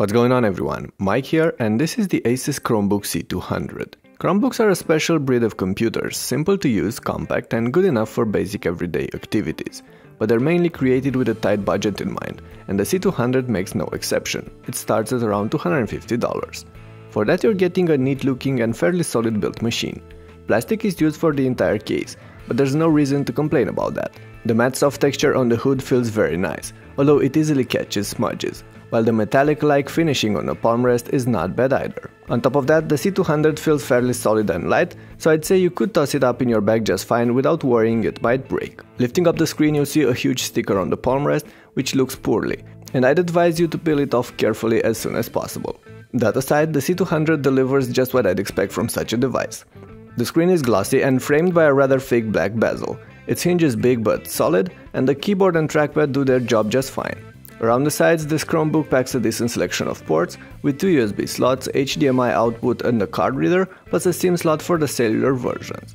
What's going on everyone, Mike here, and this is the Asus Chromebook C200. Chromebooks are a special breed of computers, simple to use, compact and good enough for basic everyday activities. But they're mainly created with a tight budget in mind, and the C200 makes no exception. It starts at around $250. For that you're getting a neat looking and fairly solid built machine. Plastic is used for the entire case, but there's no reason to complain about that. The matte soft texture on the hood feels very nice, although it easily catches smudges, while the metallic-like finishing on the palm rest is not bad either. On top of that, the C200 feels fairly solid and light, so I'd say you could toss it up in your bag just fine without worrying it might break. Lifting up the screen, you'll see a huge sticker on the palm rest, which looks poorly, and I'd advise you to peel it off carefully as soon as possible. That aside, the C200 delivers just what I'd expect from such a device. The screen is glossy and framed by a rather thick black bezel. Its hinge is big but solid, and the keyboard and trackpad do their job just fine. Around the sides, this Chromebook packs a decent selection of ports, with 2 USB slots, HDMI output and a card reader, plus a SIM slot for the cellular versions.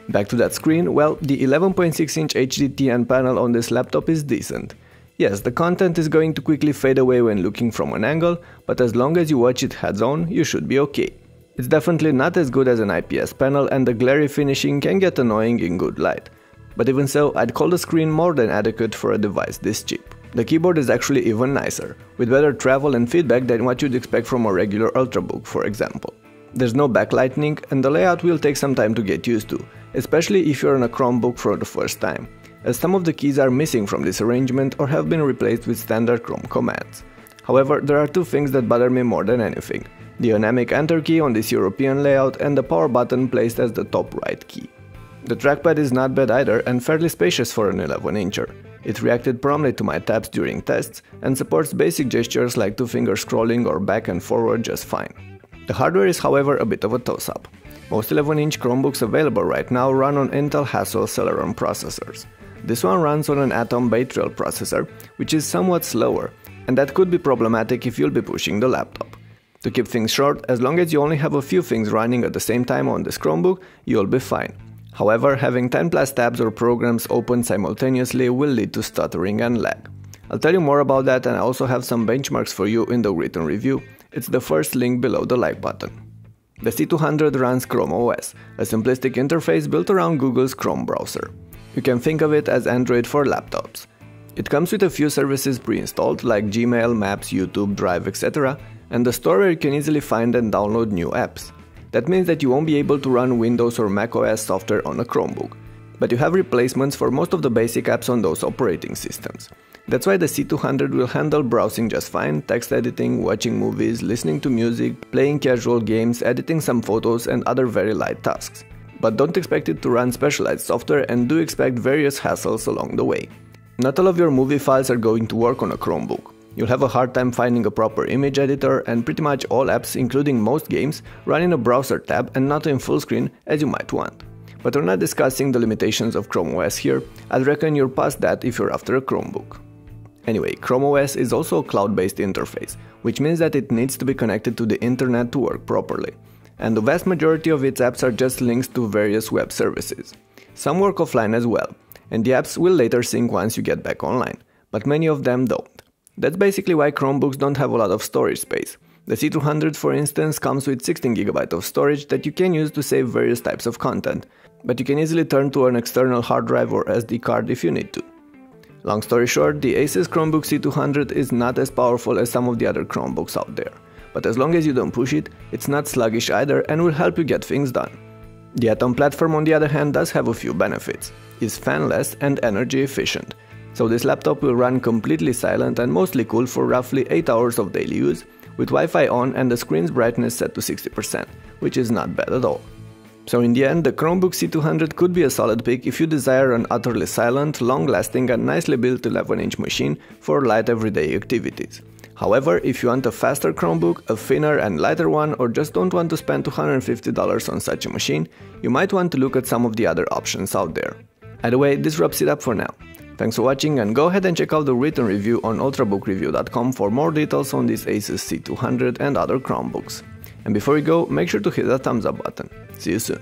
Back to that screen, well, the 11.6-inch HDTN panel on this laptop is decent. Yes, the content is going to quickly fade away when looking from an angle, but as long as you watch it heads-on, you should be okay. It's definitely not as good as an IPS panel, and the glary finishing can get annoying in good light. But even so, I'd call the screen more than adequate for a device this cheap. The keyboard is actually even nicer, with better travel and feedback than what you'd expect from a regular Ultrabook, for example. There's no backlighting, and the layout will take some time to get used to, especially if you're on a Chromebook for the first time, as some of the keys are missing from this arrangement or have been replaced with standard Chrome commands. However, there are two things that bother me more than anything: the dynamic enter key on this European layout and the power button placed as the top right key. The trackpad is not bad either and fairly spacious for an 11-incher. It reacted promptly to my taps during tests and supports basic gestures like two-finger scrolling or back and forward just fine. The hardware is however a bit of a toss-up. Most 11-inch Chromebooks available right now run on Intel Asus Celeron processors. This one runs on an Atom BayTrail processor, which is somewhat slower, and that could be problematic if you'll be pushing the laptop. To keep things short, as long as you only have a few things running at the same time on this Chromebook, you'll be fine. However, having 10 plus tabs or programs open simultaneously will lead to stuttering and lag. I'll tell you more about that, and I also have some benchmarks for you in the written review. It's the first link below the like button. The C200 runs Chrome OS, a simplistic interface built around Google's Chrome browser. You can think of it as Android for laptops. It comes with a few services pre-installed like Gmail, Maps, YouTube, Drive, etc., and the store where you can easily find and download new apps. That means that you won't be able to run Windows or macOS software on a Chromebook, but you have replacements for most of the basic apps on those operating systems. That's why the C200 will handle browsing just fine, text editing, watching movies, listening to music, playing casual games, editing some photos and other very light tasks. But don't expect it to run specialized software, and do expect various hassles along the way. Not all of your movie files are going to work on a Chromebook. You'll have a hard time finding a proper image editor, and pretty much all apps, including most games, run in a browser tab and not in full screen as you might want. But we're not discussing the limitations of Chrome OS here. I'd reckon you're past that if you're after a Chromebook. Anyway, Chrome OS is also a cloud-based interface, which means that it needs to be connected to the internet to work properly. And the vast majority of its apps are just links to various web services. Some work offline as well, and the apps will later sync once you get back online, but many of them don't. That's basically why Chromebooks don't have a lot of storage space. The C200, for instance, comes with 16GB of storage that you can use to save various types of content, but you can easily turn to an external hard drive or SD card if you need to. Long story short, the Asus Chromebook C200 is not as powerful as some of the other Chromebooks out there, but as long as you don't push it, it's not sluggish either and will help you get things done. The Atom platform, on the other hand, does have a few benefits. It's fanless and energy efficient. So this laptop will run completely silent and mostly cool for roughly 8 hours of daily use, with Wi-Fi on and the screen's brightness set to 60%, which is not bad at all. So in the end, the Chromebook C200 could be a solid pick if you desire an utterly silent, long-lasting and nicely built 11-inch machine for light everyday activities. However, if you want a faster Chromebook, a thinner and lighter one, or just don't want to spend $250 on such a machine, you might want to look at some of the other options out there. Either way, this wraps it up for now. Thanks for watching, and go ahead and check out the written review on ultrabookreview.com for more details on this Asus C200 and other Chromebooks. And before you go, make sure to hit that thumbs up button. See you soon.